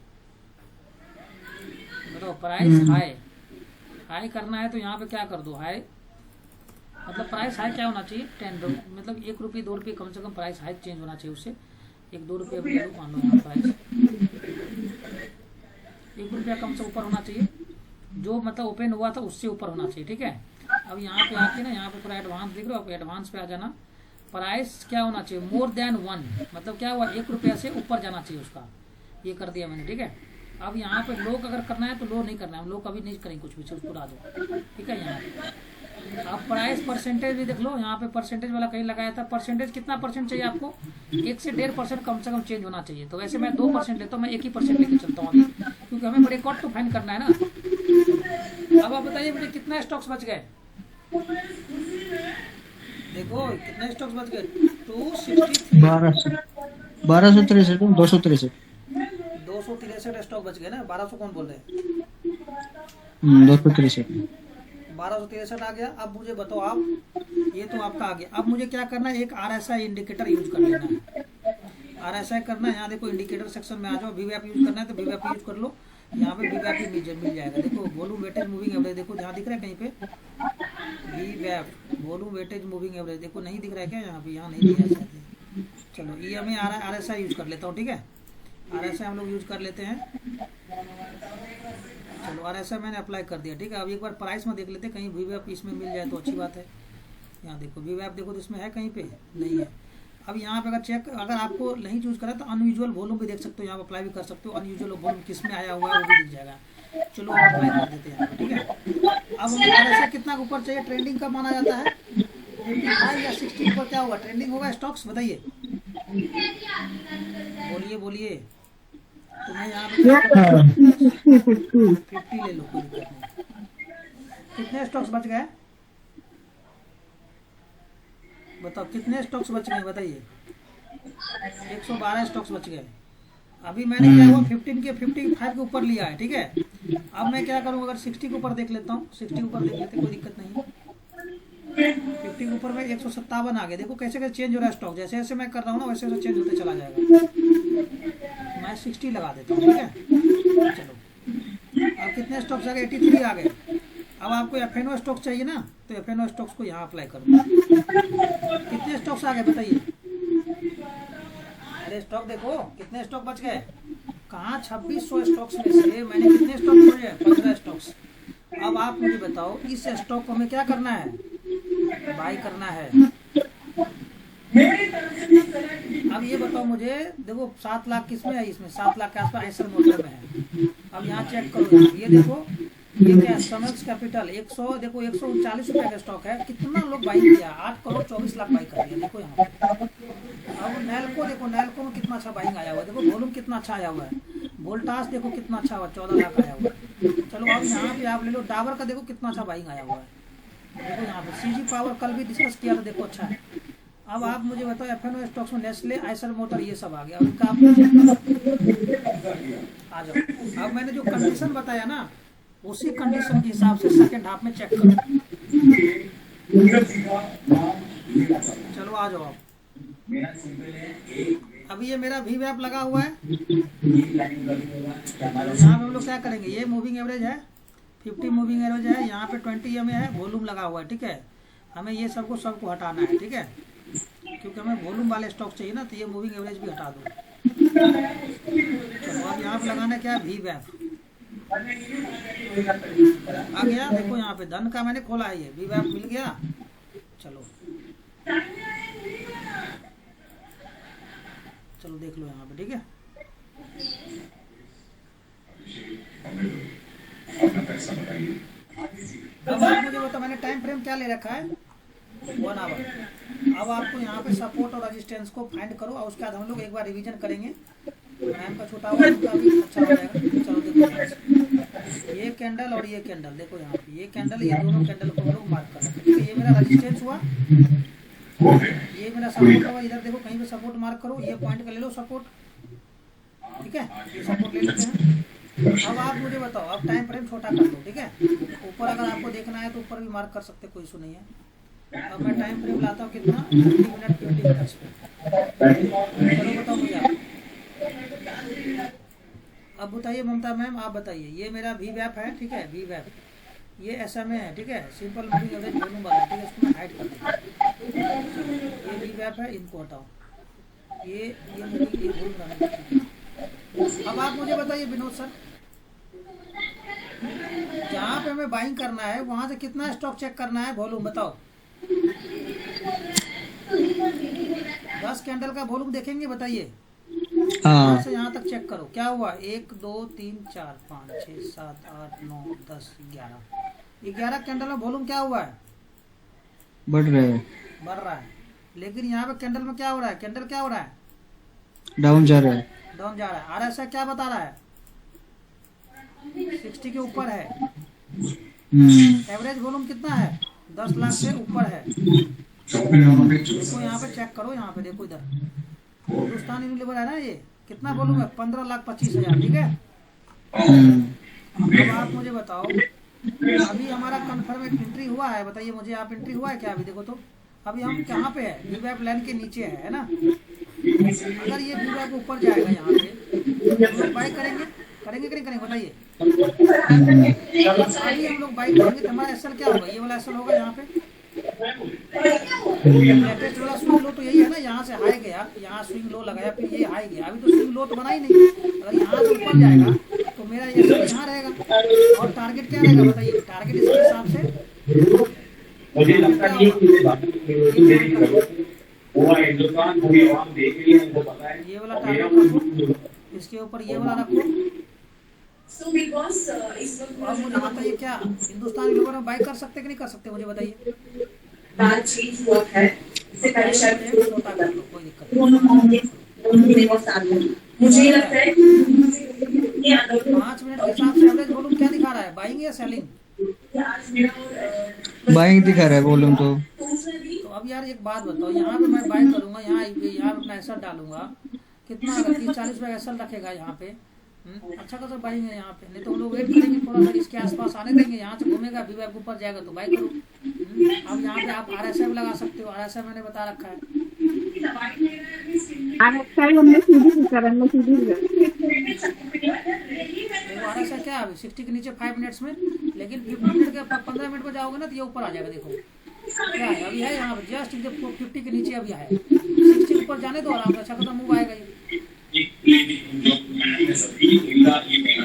बताओ। प्राइस हाई करना है तो यहाँ पे क्या कर दो, हाई मतलब प्राइस हाई क्या होना चाहिए? 10 मतलब 1 रुपये 2 रुपये कम से कम प्राइस हाई चेंज होना चाहिए उससे। 1-2 रुपये मान लो यहाँ प्राइस 1 रुपया कम से ऊपर होना चाहिए, जो मतलब ओपन हुआ था उससे ऊपर होना चाहिए, ठीक है। अब यहाँ पे आके ना, यहाँ पे पूरा एडवांस दिख रहा है, एडवांस पे आ जाना। प्राइस क्या होना चाहिए? मोर देन 1, मतलब क्या हुआ? 1 रुपया से ऊपर जाना चाहिए उसका। ये कर दिया मैंने, ठीक है। अब यहाँ पे लो अगर करना है तो लो नहीं करना है, हम लोग कभी नहीं करेंगे कुछ भी, सिर्फ पूरा दो, ठीक है। यहाँ पे अब प्राइस परसेंटेज भी देख लो, यहाँ पे परसेंटेज वाला कहीं लगाया था। परसेंटेज कितना परसेंट चाहिए आपको? 1 से 1.5% कम से कम चेंज होना चाहिए। तो वैसे मैं 2% लेता हूँ, मैं 1% लेके चलता हूँ अभी, क्योंकि हमें ब्रेकआउट तो फाइंड करना है ना। अब आप बताइए मुझे कितना स्टॉक्स बच गए? देखो कितने स्टॉक्स बच गए? 263
1263 263
263 स्टॉक बच गए ना। 1200 कौन बोल रहे हैं?
263
1263 आ गया। अब मुझे बताओ आप, ये तो आपका आ गया। अब मुझे क्या करना है? एक RSI इंडिकेटर यूज कर लेना है। RSI करना है, यहाँ देखो इंडिकेटर सेक्शन में आ जाओ। VWAP यूज करना है तो VWAP यूज कर लो, यहाँ पे VWAP मिल जाएगा। देखो वॉल्यूम वेटेज मूविंग एवरेज, देखो यहाँ दिख रहा है कहीं पे VWAP volume weightage moving average, देखो नहीं दिख रहा है क्या यहाँ पे? यहाँ नहीं दिख रहा है। चलो ये हमें RSI यूज कर लेता हूँ, ठीक है। RSI हम लोग यूज कर लेते हैं। चलो RSI मैंने अप्लाई कर दिया, ठीक है। अब एक बार प्राइस में देख लेते हैं, कहीं VWAP इसमें मिल जाए तो अच्छी बात है। यहाँ देखो VWAP देखो तो इसमें है कहीं पे? नहीं है। अब यहाँ पे अगर आपको नहीं चूज करा तो अनयूजुअल वॉल्यूम भी देख सकते हो, यहाँ अप्लाई भी कर सकते हो। अनयूजुअल वॉल्यूम किस में आया हुआ है वो भी दिख जाएगा। चलो हम अप्लाई कर देते हैं, ठीक है। अब हमें RSI कितना ऊपर चाहिए? ट्रेंडिंग कब माना जाता है? 55 या 60 ऊपर क्या होगा? ट्रेंडिंग होगा स्टॉक्स, बताइए, बोलिए। तो मैं यहाँ पे 50 ले लो, कोई दिक्कत नहीं। कितने स्टॉक्स बच गए बताओ? कितने स्टॉक्स बच गए बताइए? 112 स्टॉक्स बच गए। अभी मैंने क्या हुआ? 15 के 55 के ऊपर लिया है, ठीक है। अब मैं क्या करूँगा? अगर 60 के ऊपर देख लेता हूँ, 60 के ऊपर देख लेते, कोई दिक्कत नहीं है। 50 के ऊपर में 157 आ गया। देखो कैसे कैसे चेंज हो रहा है स्टॉक, जैसे जैसे मैं कर रहा हूँ ना वैसे वैसे चेंज होते चला जाएगा। मैं 60 लगा देता हूँ, ठीक है। चलो अब कितने स्टॉक्स आ गए? 83 आ गए। अब आपको FNO स्टॉक्स चाहिए ना, तो FNO स्टॉक्स को यहाँ अप्लाई कर दो। कितने स्टॉक्स आ गए बताइए? अरे स्टॉक देखो कितने स्टॉक बच गए। कहाँ? 2600 स्टॉक्स में से मैंने कितने स्टॉक छोड़े? 15 स्टॉक्स। अब आप मुझे बताओ इस स्टॉक को हमें क्या करना है? बाई करना है। अब ये बताओ मुझे, देखो 7 लाख किस में है? इसमें 7 लाख के आसपास आइसर मोटर में है। अब यहाँ चेक करो, ये देखो ये क्या? समक्स कैपिटल 100, देखो 139 रुपये का स्टॉक है। कितना लोग बाई किया? 8 करोड़ 24 लाख बाई कर दिया, देखो यहाँ पे। अब नैल्को देखो, नैल्को में कितना अच्छा बाइंग आया हुआ है। देखो वॉल्यूम कितना अच्छा आया हुआ है। वोल्टास देखो कितना अच्छा हुआ, 14 लाख आया हुआ है। चलो अब यहाँ पे आप ले लो डाबर का, देखो कितना अच्छा बाइंग आया हुआ है। देखो यहाँ पे CG पावर कल भी डिस्कस किया था, देखो अच्छा है। अब आप मुझे बताओ FNO स्टॉक्स में नेस्ले, आइसर मोटर, ये सब आ गया। अब इनका आ जाओ। अब मैंने जो कंडीशन बताया ना, उसी कंडीशन के हिसाब से सेकंड हाफ में चेक करो। चलो आ जाओ आप। अभी ये मेरा वी वैप लगा हुआ है। यहाँ पे हम लोग क्या करेंगे, ये मूविंग एवरेज है 50 मूविंग एवरेज है, यहाँ पे 20 में है, वॉल्यूम लगा हुआ है। ठीक है, हमें ये सबको हटाना है। ठीक है, क्योंकि हमें वॉल्यूम वाले स्टॉक चाहिए ना, तो ये मूविंग एवरेज भी हटा दो। चलो अब यहाँ पे लगाना क्या है, वी वैप आ गया। देखो यहाँ पे धन का मैंने खोला है, ये वी वैप मिल गया। चलो चलो देख लो यहाँ पे। ठीक है, अब आप मुझे बताओ, मैंने टाइम फ्रेम क्या ले रखा है, 1 आवर। अब आपको यहाँ पे सपोर्ट और रेजिस्टेंस को फाइंड करो, और उसके बाद हम लोग एक बार रिवीजन करेंगे। टाइम का छोटा हुआ उनका भी अच्छा हो जाएगा। चलो देखो, ये कैंडल और ये कैंडल, देखो यहाँ पे ये कैंडल, ये दोनों कैंडल को हम लोग मार्क कर सकते हैं। ये मेरा रेजिस्टेंस हुआ, ये मेरा सपोर्ट हुआ। इधर देखो कहीं पे सपोर्ट मार्क करो, ये पॉइंट का ले लो सपोर्ट। ठीक है, ये सपोर्ट ले लेते हैं। अब आप मुझे बताओ, अब टाइम फ्रेम छोटा कर दो। ठीक है, ऊपर अगर आपको देखना है तो ऊपर भी मार्क कर सकते, कोई इशू नहीं है। अब मैं टाइम फ्रेम लाता हूँ कितना, 30 मिनट 50 मिनट्स पे। चलो बताओ मुझे आप। अब बताइए ममता मैम, आप बताइए। ये मेरा वी वैप है। ठीक है, वी वैप ये SMA है। ठीक है, सिंपल मूविंग एवरेज वॉल्यूम वाला। ठीक है, इसको मैं हाइड कर दूँ। ये वी वैप है, इनको हटाओ। ये भूल रहा है। अब आप मुझे बताइए विनोद सर, जहाँ पे हमें बाइंग करना है वहां से कितना स्टॉक चेक करना है, वॉल्यूम बताओ। 10 कैंडल का वॉल्यूम देखेंगे, बताइए। यहाँ से यहाँ तक चेक करो, क्या हुआ, 1 2 3 4 5 6 7 8 9 10 11 कैंडल में वॉल्यूम क्या हुआ है,
बढ़
रहा है। लेकिन यहाँ पे कैंडल में क्या हो रहा है, कैंडल क्या हो रहा है,
डाउन जा रहा है।
RSI क्या बता रहा है, 60 के ऊपर है। एवरेज वॉल्यूम कितना है, 10 लाख से ऊपर है। देखो यहाँ पे चेक करो, यहाँ पे देखो, इधर हिंदुस्तान यूनिलीवर है ना, ये कितना वॉल्यूम है, 15,25,000। ठीक है, अब आप मुझे बताओ, अभी हमारा कंफर्म एंट्री हुआ है, बताइए मुझे आप, एंट्री हुआ है क्या अभी, देखो तो। अभी हम कहाँ पे है, वी वैप लाइन के नीचे है ना। अगर ये वी वैप ऊपर जाएगा यहाँ पे, हम लोग बाई करेंगे कि नहीं करेंगे, बताइए। अभी हम लोग बाई करेंगे तो हमारा SL क्या होगा, ये वाला SL होगा यहाँ पे। लेटेस्ट वाला स्विंग लो तो यही है ना, यहाँ से हाई गया, यहाँ स्विंग लो लगाया, फिर ये हाई गया। अभी तो स्विंग लो तो बना ही नहीं। अगर यहाँ से ऊपर जाएगा तो मेरा SL यहाँ रहेगा, और टारगेट क्या रहेगा, बताइए। टारगेट इसके हिसाब से
मुझे लगता नहीं है
ये वाला टारगेट रखो, इसके ऊपर ये वाला रखो। और मुझे बताइए, क्या हिंदुस्तान यूनिलीवर में बाई कर सकते कि नहीं कर सकते, मुझे बताइए। छोटा कर लो, कोई दिक्कत नहीं।
मुझे लगता है
5 मिनट के हिसाब से एवरेज वॉल्यूम क्या दिखा रहा है, बाइंग या सेलिंग,
बाइंग दिखा रहा है वॉल्यूम तो।
अब यार एक बात बताओ, यहाँ पे मैं बाइंग करूंगा, यहाँ अपना SL डालूंगा, कितना अगर 30-40 रुपये SL रखेगा यहाँ पे, अच्छा खासा बाइंग है यहाँ पे। नहीं तो हम लोग वेट करेंगे थोड़ा सा, इसके आसपास आने देंगे, यहाँ से घूमेगा, वी वैप ऊपर जाएगा तो बाई करो। अब यहाँ पे आप RSI लगा सकते हो, RSI मैंने बता रखा है।
हमने सीधी करेंगे, सीधी
देखो RSI क्या है अभी 60 के नीचे 5 मिनट्स में, लेकिन 15 मिनट में जाओगे ना तो ये ऊपर आ जाएगा। देखो क्या है, अभी है यहाँ पे जस्ट 50 के नीचे अभी है, 60 के ऊपर जाने दो आराम से, अच्छा खासा मूव आएगा ये।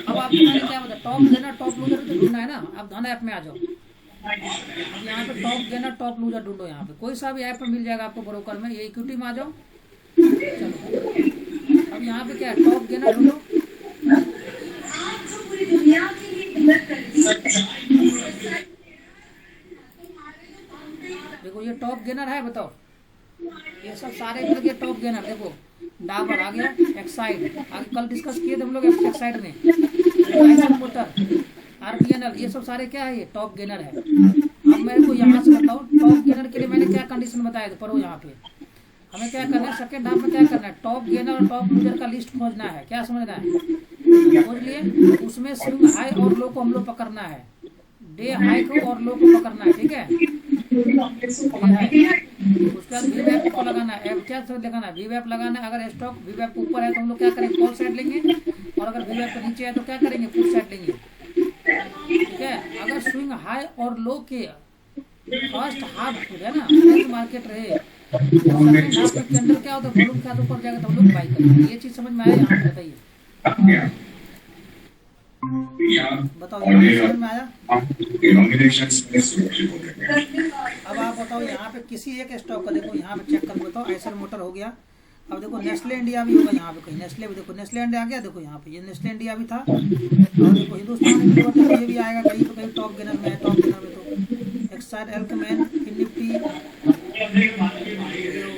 अब आपको मैंने क्या बताया, टॉप गेनर टॉप लूजर तो ढूंढना है ना। अब धन ऐप में आ जाओ, अब यहाँ पे टॉप गेनर टॉप लूजर ढूंढो। यहाँ पे कोई सा भी ऐप मिल जाएगा आपको ब्रोकर में, ये इक्विटी में आ जाओ। चलो अब यहाँ पे क्या है, टॉप गेनर ढूंढो। देखो ये टॉप गेनर है, बताओ। ये सब सारे मिल के टॉप गेनर। देखो डाबर आ गया, एक्साइड आगे कल डिस्कस किए थे हम लोग, एक्साइड में मोटर, RPNL, ये सब सारे क्या है, ये टॉप गेनर है। अब मेरे को यहाँ से बताओ, टॉप गेनर के लिए मैंने क्या कंडीशन बताया था, पढ़ो यहाँ पे। हमें क्या करना है, सेकंड हाफ में क्या करना है, टॉप गेनर और टॉप लूजर का लिस्ट खोजना है। क्या समझना है, खोज लिए, उसमें स्विंग हाई और लो को हम लोग पकड़ना है, डे हाई को और लो को पकड़ना है। ठीक है, उसके बाद वीवैप को लगाना है, क्या लगाना है, वीवैप लगाना है। अगर स्टॉक वीवैप ऊपर है तो हम लोग क्या करेंगे, कॉल साइड लेंगे, और अगर वीवैप के नीचे है तो क्या करेंगे, पुट साइड लेंगे। ठीक है, अगर स्विंग हाई और लो के फर्स्ट हाफ है ना मार्केट रहे, सेकंड हाफ के अंदर क्या होता है, वॉल्यूम क्या ऊपर जाएगा तो हम लोग बाई करेंगे। ये चीज समझ में आया यहाँ पे, बताइए बताओ, ये समझ में आया। अब आप बताओ यहाँ पे किसी एक स्टॉक का देखो, यहाँ पे चेक कर बताओ, आइसर मोटर हो गया। अब देखो नेस्ले इंडिया भी होगा यहाँ पे, कहीं नेस्ले भी देखो, नेस्ले इंडिया आ गया, देखो यहाँ पे ये नेस्ले इंडिया भी था, और देखो हिंदुस्तान यूनिलीवर ये भी आएगा कहीं तो कहीं टॉप गेनर में, टॉप गेनर में तो एक्साइड एल्कमैन निफ्टी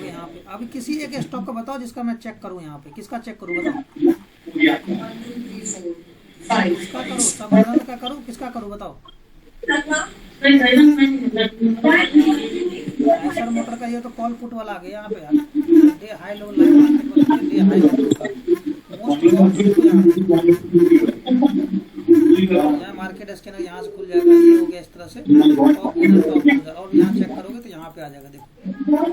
यहाँ पे। अभी किसी एक स्टॉक का बताओ जिसका मैं चेक करूँ, यहाँ पे किसका चेक करूँ बताओ, किसका करूँ, सब का करूँ, किसका करूँ बताओ। आइसर मोटर का ये तो कॉल पुट वाला आ गया यहाँ पे यार, day high low live day high यहाँ मार्केट स्कैनर यहाँ से खुल जाएगा, ये हो गया इस तरह से, और यहाँ चेक करोगे तो यहाँ पे आ जाएगा, देखो आवाज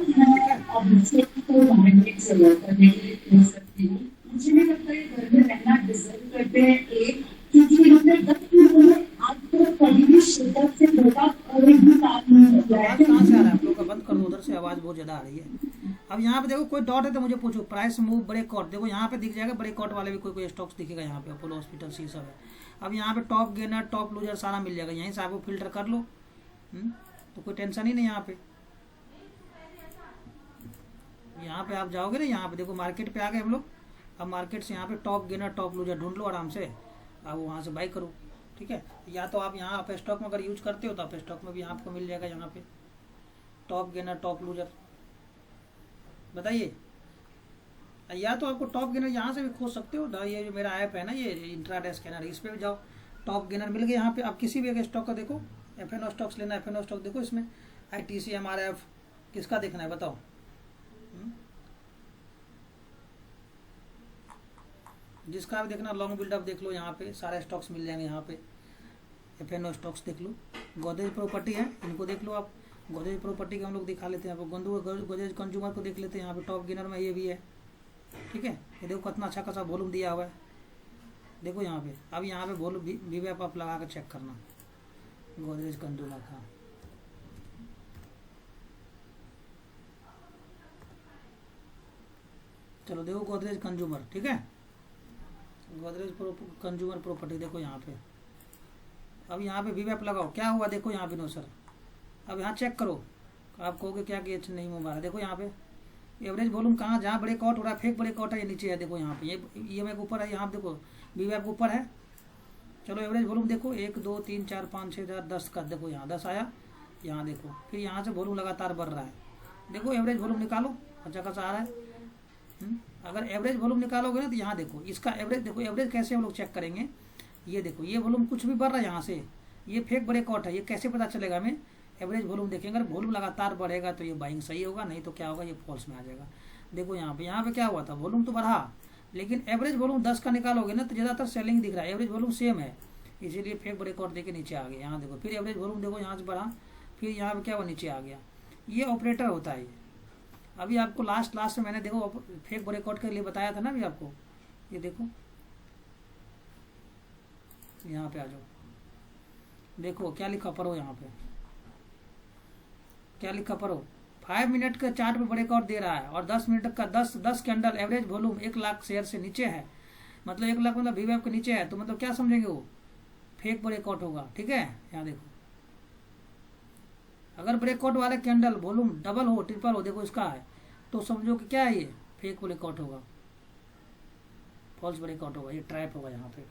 कहाँ से आ रहा है आप लोग का, बंद कर दो उधर से, आवाज बहुत ज्यादा आ रही है। अब यहाँ पे देखो कोई डॉट है तो मुझे पूछो, प्राइस मूव ब्रेकआउट, देखो यहाँ पे दिख जाएगा ब्रेकआउट वाले भी कोई स्टॉक्स दिखेगा यहाँ पे, अपोलो हॉस्पिटल सी सब है। अब यहाँ पे टॉप गेनर टॉप लूजर सारा मिल जाएगा, यहीं से आपको फिल्टर कर लो, तो कोई टेंशन ही नहीं यहाँ पे। यहाँ पे आप जाओगे ना, यहाँ पे देखो मार्केट पे आ गए हम लोग। अब मार्केट से यहाँ पे टॉप गेनर टॉप लूजर ढूंढ लो आराम से, अब वहाँ से बाई करो। ठीक है, या तो आप यहाँ आप स्टॉक में अगर यूज करते हो तो आप स्टॉक में भी आपको मिल जाएगा यहाँ पे टॉप गेनर टॉप लूजर, बताइए। या तो आपको टॉप गेनर यहाँ से भी खोज सकते हो, ये जो मेरा ऐप है ना ये इंट्राडे स्कैनर, इस पे भी जाओ, टॉप गेनर मिल गया यहाँ पे। आप किसी भी एक स्टॉक का देखो, एफएनओ स्टॉक्स लेना, एफएनओ स्टॉक देखो, इसमें आईटीसी एमआरएफ किसका देखना है बताओ। जिसका आप देखना, लॉन्ग बिल्डअप देख लो, यहाँ पे सारे स्टॉक्स मिल जाएंगे। यहाँ पे एफएनओ स्टॉक्स देख लो, गोदरेज प्रॉपर्टी है, इनको देख लो आप। गोदरेज प्रॉपर्टी का हम लोग दिखा लेते हैं आपको, गोदरेज कंज्यूमर को देख लेते हैं, यहाँ पे टॉप गेनर में ये भी है। ठीक है, ये देखो कितना अच्छा खासा वॉल्यूम दिया हुआ है, देखो यहाँ पे। अब यहाँ पे वॉल्यूम वीवैप आप लगा कर चेक करना गोदरेज कंज्यूमर का। चलो देखो गोदरेज कंज्यूमर, ठीक है, गोदरेज कंज्यूमर प्रॉपर्टी देखो यहाँ पे। अब यहाँ पे वीवैप लगाओ, क्या हुआ देखो यहाँ विनोद सर। अब यहाँ चेक करो, आप कहोगे क्या कि नहीं मुबारक है, देखो यहाँ पे एवरेज वॉल्यूम कहाँ, जहाँ ब्रेकआउट हो रहा है, फेक ब्रेकआउट है, ये नीचे है, देखो यहाँ पे ये मैं ऊपर है, यहाँ देखो वीवैप ऊपर है। चलो एवरेज वॉल्यूम देखो 1 2 3 4 5 6 7 10 का, देखो यहाँ 10 आया, यहाँ देखो फिर यहाँ से वॉल्यूम लगातार बढ़ रहा है, देखो एवरेज वॉल्यूम निकालो, अच्छा खासा आ रहा है। अगर एवरेज वॉल्यूम निकालोगे ना तो यहाँ देखो इसका एवरेज, देखो एवरेज कैसे हम लोग चेक करेंगे, ये देखो ये वॉल्यूम कुछ भी बढ़ रहा है यहाँ से, ये फेक ब्रेकआउट है, ये कैसे पता चलेगा हमें, एवरेज वॉल्यूम देखेंगे। अगर वॉल्यूम लगातार बढ़ेगा तो ये बाइंग सही होगा, नहीं तो क्या होगा, ये फॉल्स में आ जाएगा। देखो यहाँ पे क्या हुआ था, वॉल्यूम तो बढ़ा, लेकिन एवरेज वॉल्यूम 10 का निकालोगे ना तो ज़्यादातर सेलिंग दिख रहा है, एवरेज वॉल्यूम सेम है, इसीलिए फेक ब्रेकआउट देके नीचे आ गया। यहाँ देखो फिर एवरेज वॉल्यूम देखो यहाँ से बढ़ा, फिर यहाँ पे क्या हुआ, नीचे आ गया। ये ऑपरेटर होता है। अभी आपको लास्ट में मैंने देखो फेक ब्रेकआउट के लिए बताया था ना अभी आपको, ये देखो यहाँ पे आ जाओ, देखो क्या लिखा पढ़ो, यहाँ पे क्या लिखा पढ़ो, 5 मिनट का चार्ट पे ब्रेकआउट दे रहा है और 10 मिनट का 10 candle, average volume 1 lakh share से नीचे है, मतलब 1 लाख मतलब वीवैप के नीचे है, तो मतलब क्या समझेंगे, वो फेक ब्रेकआउट होगा। ठीक है, यहाँ देखो अगर ब्रेकआउट वाले कैंडल वॉल्यूम डबल हो ट्रिपल हो, देखो इसका है, तो समझो कि क्या है, ये फेक ब्रेकआउट होगा, फॉल्स ब्रेकआउट होगा, ये ट्रैप होगा यहाँ पे।